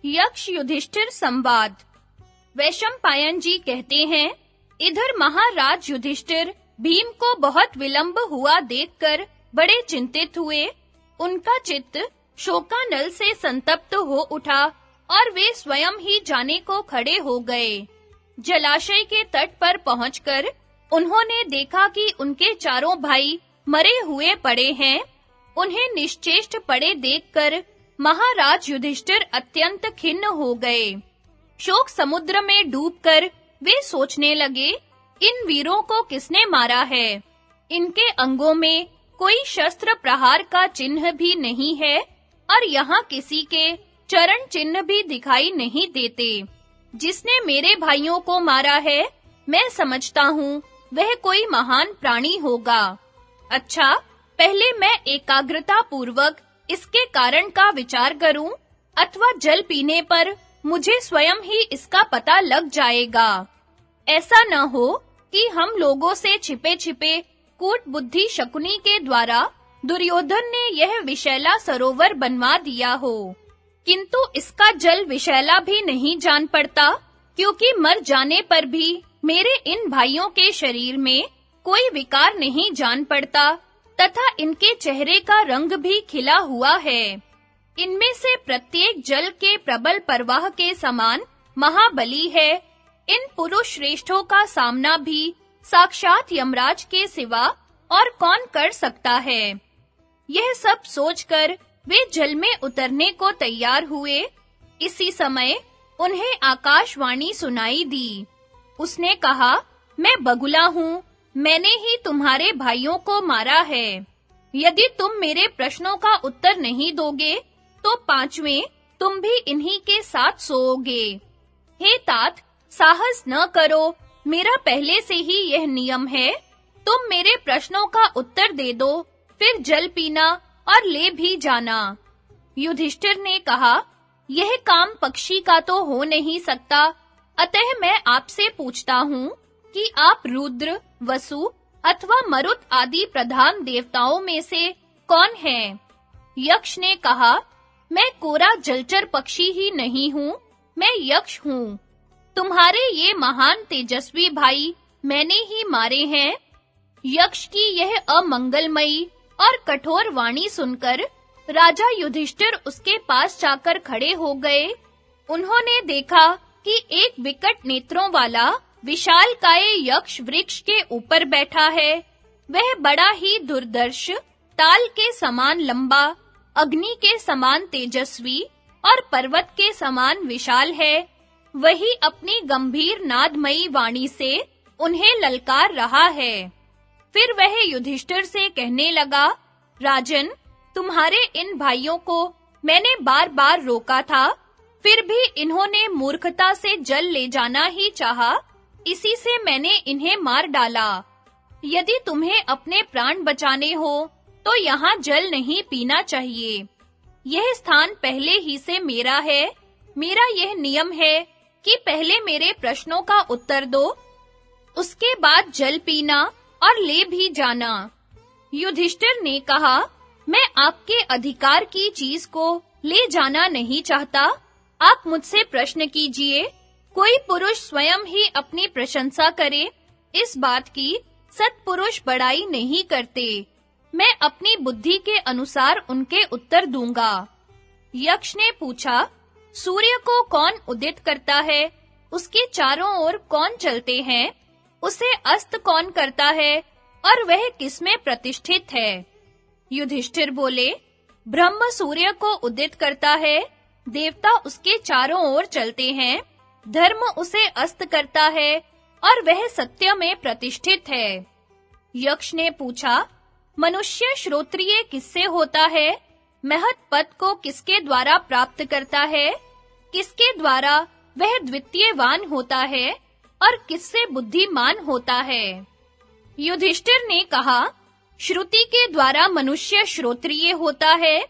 यक्ष युधिष्ठिर संवाद। वैशंपायन जी कहते हैं, इधर महाराज युधिष्ठिर भीम को बहुत विलंब हुआ देखकर बड़े चिंतित हुए। उनका चित्त शोकानल से संतप्त हो उठा और वे स्वयं ही जाने को खड़े हो गए। जलाशय के तट पर पहुंचकर उन्होंने देखा कि उनके चारों भाई मरे हुए पड़े हैं। उन्हें निश्चेष्ट पड़े देखकर महाराज युधिष्ठिर अत्यंत खिन्न हो गए। शोक समुद्र में डूबकर वे सोचने लगे, इन वीरों को किसने मारा है? इनके अंगों में कोई शस्त्र प्रहार का चिन्ह भी नहीं है और यहाँ किसी के चरण चिन्ह भी दिखाई नहीं देते। जिसने मेरे भाइयों को मारा है, मैं समझता हूँ वह कोई महान प्राणी होगा। अच्छा, पहले मैं एकाग्रता पूर्वक इसके कारण का विचार करूं, अथवा जल पीने पर मुझे स्वयं ही इसका पता लग जाएगा। ऐसा न हो कि हम लोगों से छिपे-छिपे कूट बुद्धि शकुनी के द्वारा दुर्योधन ने यह विशैला सरोवर बनवा दिया हो, किंतु इसका जल विशैला भी नहीं जान पड़ता, क्योंकि मर जाने पर भी मेरे इन भाइयों के शरीर में कोई विकार नहीं जान पड़ता तथा इनके चेहरे का रंग भी खिला हुआ है। इनमें से प्रत्येक जल के प्रबल प्रवाह के समान महाबली है। इन पुरुष श्रेष्ठों का सामना भी साक्षात यमराज के सिवा और कौन कर सकता है? यह सब सोचकर वे जल में उतरने को तैयार हुए। इसी समय उन्हें आकाशवाणी सुनाई दी। उसने कहा, मैं बगुला हूँ, मैंने ही तुम्हारे भाइयों को मारा है। यदि तुम मेरे प्रश्नों का उत्तर नहीं दोगे, तो पांचवें तुम भी इन्हीं के साथ सोओगे। हे तात, साहस न करो, मेरा पहले से ही यह नियम है। तुम मेरे प्रश्नों का उत्तर दे दो, फिर जल पीना और ले भी जाना। युधिष्ठिर ने कहा, यह काम पक्षी का तो हो नहीं सकता, अतः मैं आपसे पूछता हूँ कि आप रुद्र, वसु अथवा मरुत आदि प्रधान देवताओं में से कौन हैं? यक्ष ने कहा, मैं कोरा जलचर पक्षी ही नहीं हूँ, मैं यक्ष हूँ। तुम्हारे ये महान तेजस्वी भाई मैंने ही मारे हैं। यक्ष की यह अमंगलमयी और कठोर वाणी सुनकर राजा युधिष्ठिर उसके पास जाकर खड़े हो गए। उन्होंने देखा कि एक विकट नेत्रों वाला विशालकाय यक्ष वृक्ष के ऊपर बैठा है। वह बड़ा ही दुर्दर्श, ताल के समान लंबा, अग्नि के समान तेजस्वी और पर्वत के समान विशाल है। वही अपनी गंभीर नादमयी वाणी से उन्हें ललकार रहा है। फिर वह युधिष्ठिर से कहने लगा, राजन, तुम्हारे इन भाइयों को मैंने बार-बार रोका था, फिर भी इन्होंने मूर्खता से जल ले जाना ही चाहा, इसी से मैंने इन्हें मार डाला। यदि तुम्हें अपने प्राण बचाने हो, तो यहाँ जल नहीं पीना चाहिए। यह स्थान पहले ही से मेरा है। मेरा यह नियम है कि पहले मेरे प्रश्नों का उत्तर दो, उसके बाद जल पीना और ले भी जाना। युधिष्ठिर ने कहा, मैं आपके अधिकार की चीज को ले जाना नहीं चाहता। आप मुझसे प्रश्न कीजिए। कोई पुरुष स्वयं ही अपनी प्रशंसा करे, इस बात की सत्पुरुष बड़ाई नहीं करते। मैं अपनी बुद्धि के अनुसार उनके उत्तर दूंगा। यक्ष ने पूछा, सूर्य को कौन उदित करता है? उसके चारों ओर कौन चलते हैं? उसे अस्त कौन करता है और वह किसमें प्रतिष्ठित है? युधिष्ठिर बोले, ब्रह्म सूर्य को उदित करता है, देवता उसके चारों ओर चलते हैं, धर्म उसे अस्त करता है और वह सत्य में प्रतिष्ठित है। यक्ष ने पूछा, मनुष्य श्रोत्रिय किससे होता है? महत् पद को किसके द्वारा प्राप्त करता है? किसके द्वारा वह द्वितीयवान होता है और किससे बुद्धिमान होता है? युधिष्ठिर ने कहा, श्रुति के द्वारा मनुष्य श्रोत्रिय होता है,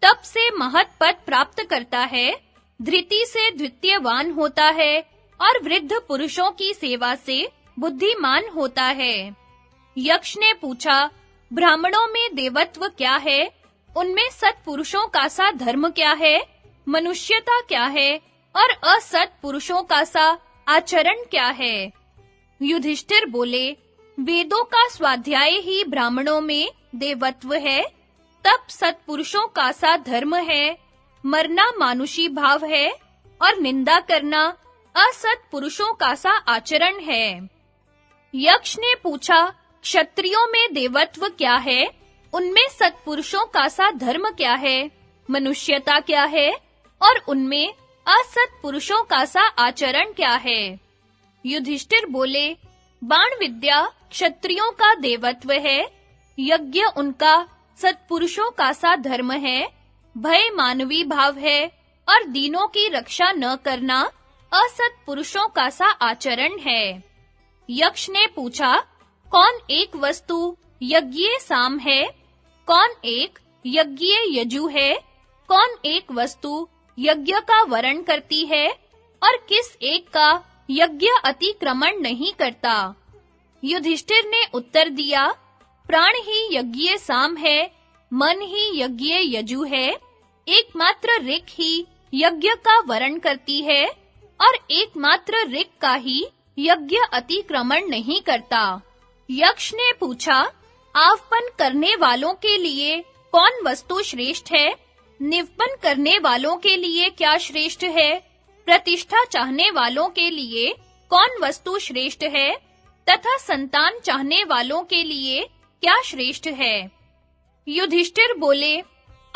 तप से महत् पद प्राप्त करता है, धृति से द्वितीयवान होता है और वृद्ध पुरुषों की सेवा से बुद्धिमान होता है। यक्ष ने पूछा, ब्राह्मणों में देवत्व क्या है? उनमें सत्पुरुषों का सा धर्म क्या है? मनुष्यता क्या है और असत पुरुषों का सा आचरण क्या है? युधिष्ठिर बोले, वेदों का स्वाध्याय ही ब्राह्मणों में देवत्व है, तप सत्पुरुषों का सा धर्म है, मरना मानुषी भाव है और निंदा करना असत पुरुषों का सा आचरण है। यक्ष ने पूछा, क्षत्रियों में देवत्व क्या है? उनमें सत्पुरुषों का सा धर्म क्या है? मनुष्यता क्या है? और उनमें असत पुरुषों का सा आचरण क्या है? युधिष्ठिर बोले, बाण विद्या क्षत्रियों का देवत्व है, यज्ञ उनका सत्पुरुषों का सा धर्म है, भय मानवी भाव है और दीनों की रक्षा न करना असत पुरुषों का सा आचरण है। यक्ष ने पूछा, कौन एक वस्तु यज्ञीय साम है? कौन एक यज्ञीय यजु है? कौन एक वस्तु यज्ञ का वरण करती है और किस एक का यज्ञ अतिक्रमण नहीं करता? युधिष्ठिर ने उत्तर दिया, प्राण ही यज्ञीय साम है, मन ही यज्ञीय यजु है, एकमात्र ऋक ही यज्ञ का वरण करती है और एकमात्र ऋक का ही यज्ञ अतिक्रमण नहीं करता। यक्ष ने पूछा, आवपन करने वालों के लिए कौन वस्तु श्रेष्ठ है? निवपन करने वालों के लिए क्या श्रेष्ठ है? प्रतिष्ठा चाहने वालों के लिए कौन वस्तु श्रेष्ठ है? तथा संतान चाहने वालों के लिए क्या श्रेष्ठ है? युधिष्ठिर बोले,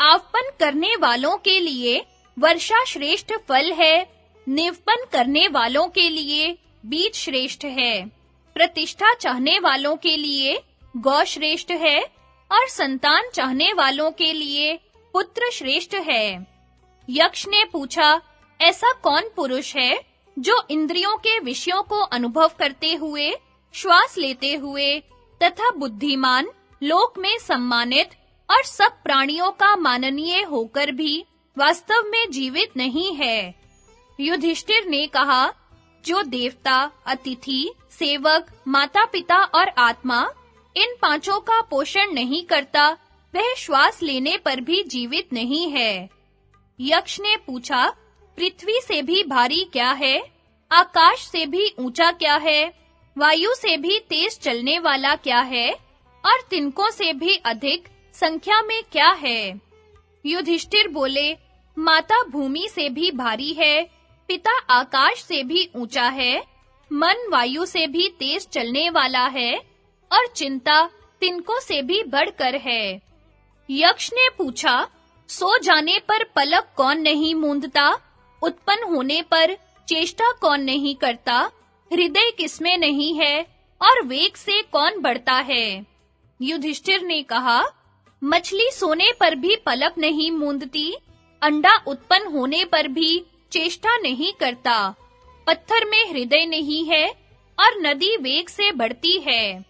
आवपन करने वालों के लिए वर्षा श्रेष्ठ फल है, निवपन करने वालों के लिए बीज श्रेष्ठ है, प्रतिष्ठा चाहने वालों के लिए गौ श्रेष्ठ है और संतान चाहने वालों के लिए पुत्र श्रेष्ठ है। यक्ष ने पूछा, ऐसा कौन पुरुष है जो इंद्रियों के विषयों को अनुभव करते हुए, श्वास लेते हुए तथा बुद्धिमान, लोक में सम्मानित और सब प्राणियों का माननीय होकर भी वास्तव में जीवित नहीं है? युधिष्ठिर ने कहा, जो देवता, अतिथि, सेवक, माता-पिता और आत्मा इन पांचों का पोषण नहीं करता, वह श्वास लेने पर भी जीवित नहीं है। यक्ष ने पूछा, पृथ्वी से भी भारी क्या है? आकाश से भी ऊंचा क्या है? वायु से भी तेज चलने वाला क्या है? और तिनकों से भी अधिक संख्या में क्या है? युधिष्ठिर बोले, माता भूमि से भी भारी है, पिता आकाश से भी ऊंचा है, मन वायु से भी तेज चलने वाला है और चिंता तिनकों से भी बढ़कर है। यक्ष ने पूछा, सो जाने पर पलक कौन नहीं मूंदता? उत्पन्न होने पर चेष्टा कौन नहीं करता? हृदय किसमें नहीं है और वेग से कौन बढ़ता है? युधिष्ठिर ने कहा, मछली सोने पर भी पलक नहीं मूंदती, अंडा उत्पन्न होने पर भी चेष्टा नहीं करता, पत्थर में हृदय नहीं है और नदी वेग से बढ़ती है।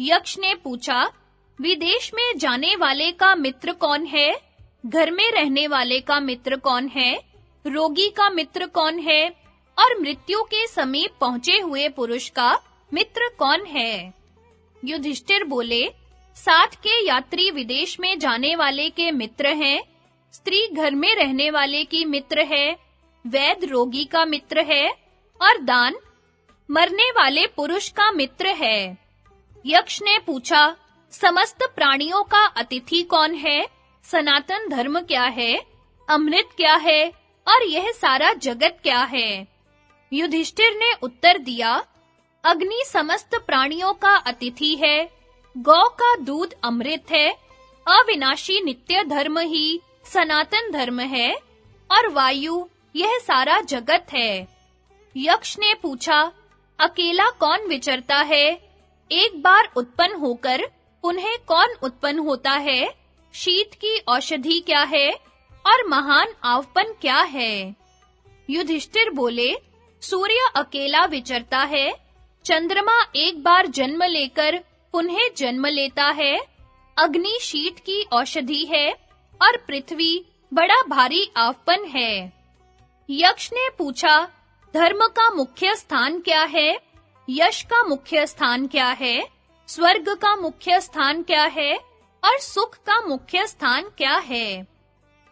यक्ष ने पूछा, विदेश में जाने वाले का मित्र कौन है? घर में रहने वाले का मित्र कौन है? रोगी का मित्र कौन है? और मृत्यु के समीप पहुंचे हुए पुरुष का मित्र कौन है? युधिष्ठिर बोले, साथ के यात्री विदेश में जाने वाले के मित्र हैं, स्त्री घर में रहने वाले की मित्र है, वैद्य रोगी का मित्र है और दान मरने वाले पुरुष का मित्र है। यक्ष ने पूछा, समस्त प्राणियों का अतिथि कौन है? सनातन धर्म क्या है? अमृत क्या है? और यह सारा जगत क्या है? युधिष्ठिर ने उत्तर दिया, अग्नि समस्त प्राणियों का अतिथि है, गौ का दूध अमृत है, अविनाशी नित्य धर्म ही सनातन धर्म है और वायु यह सारा जगत है। यक्ष ने पूछा, अकेला कौन विचरता है? एक बार उत्पन्न होकर पुनः कौन उत्पन्न होता है? शीत की औषधि क्या है और महान आवपन क्या है? युधिष्ठिर बोले, सूर्य अकेला विचरता है, चंद्रमा एक बार जन्म लेकर पुनः जन्म लेता है, अग्नि शीत की औषधि है और पृथ्वी बड़ा भारी आवपन है। यक्ष ने पूछा, धर्म का मुख्य स्थान क्या है? यश का मुख्य स्थान क्या है? स्वर्ग का मुख्य स्थान क्या है? और सुख का मुख्य स्थान क्या है?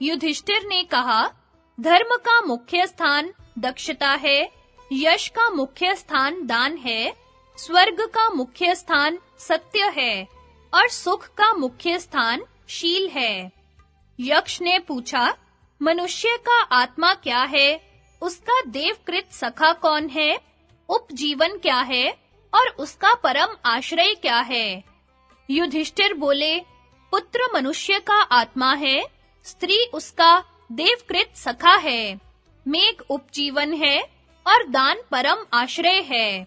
युधिष्ठिर ने कहा, धर्म का मुख्य स्थान दक्षता है, यश का मुख्य स्थान दान है, स्वर्ग का मुख्य स्थान सत्य है और सुख का मुख्य स्थान शील है। यक्ष ने पूछा, मनुष्य का आत्मा क्या है? उसका देवकृत सखा कौन है? उपजीवन क्या है और उसका परम आश्रय क्या है? युधिष्ठिर बोले, पुत्र मनुष्य का आत्मा है, स्त्री उसका देवकृत सखा है, मेघ उपजीवन है और दान परम आश्रय है।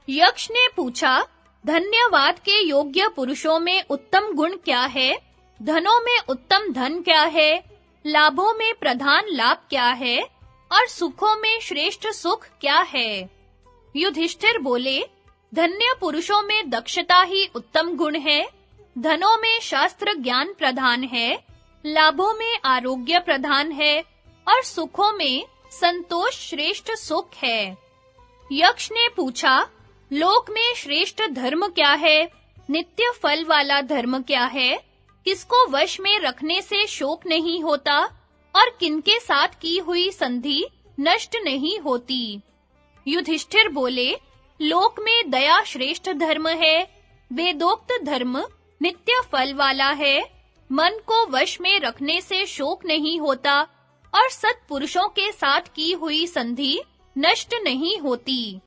यक्ष ने पूछा, धन्यवाद के योग्य पुरुषों में उत्तम गुण क्या है? धनों में उत्तम धन क्या है? लाभों में प्रधान लाभ क्या है और सुखों में श्रेष्ठ सुख क्या है? युधिष्ठिर बोले, धन्य पुरुषों में दक्षता ही उत्तम गुण है, धनों में शास्त्र ज्ञान प्रधान है, लाभों में आरोग्य प्रधान है और सुखों में संतोष श्रेष्ठ सुख है। यक्ष ने पूछा, लोक में श्रेष्ठ धर्म क्या है? नित्य फल वाला धर्म क्या है? किसको वश में रखने से शोक नहीं होता और किनके साथ की हुई संधि नष्ट नहीं होती? युधिष्ठिर बोले, लोक में दया श्रेष्ठ धर्म है, वेदोक्त धर्म नित्य फल वाला है, मन को वश में रखने से शोक नहीं होता और सत्पुरुषों के साथ की हुई संधि नष्ट नहीं होती।